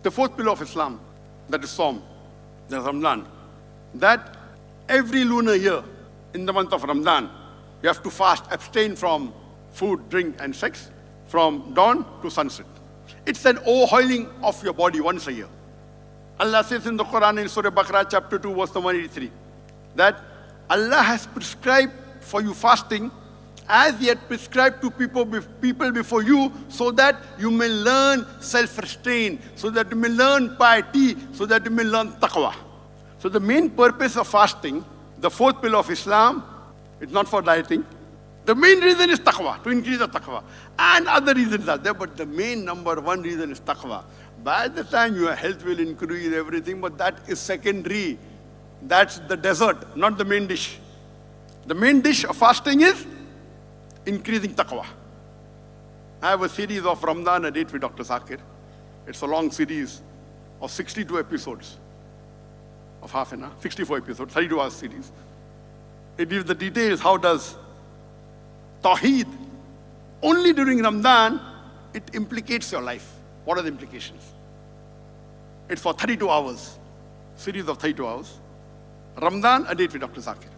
The fourth pillar of Islam, that is Saum, that is Ramadan, that every lunar year in the month of Ramadan, you have to fast, abstain from food, drink, and sex from dawn to sunset. It's an overhauling of your body once a year. Allah says in the Quran in Surah Baqarah chapter 2 verse 183 that Allah has prescribed for you fasting as He had prescribed to people before you, so that you may learn self-restraint, so that you may learn piety, so that you may learn taqwa. So the main purpose of fasting, the fourth pillar of Islam, it's not for dieting. The main reason is taqwa, to increase the taqwa. And other reasons are there, but the main number one reason is taqwa. By the time your health will increase, everything, but that is secondary. That's the dessert, not the main dish. The main dish of fasting is increasing taqwa. I have a series of Ramadan, a date with Dr. Zakir. It's a long series of 62 episodes of half an hour, 64 episodes, 32 hours series. It gives the details, how does Tawheed, only during Ramadan, it implicates your life. What are the implications? It's for 32 hours, series of 32 hours. Ramadan, a date with Dr. Zakir.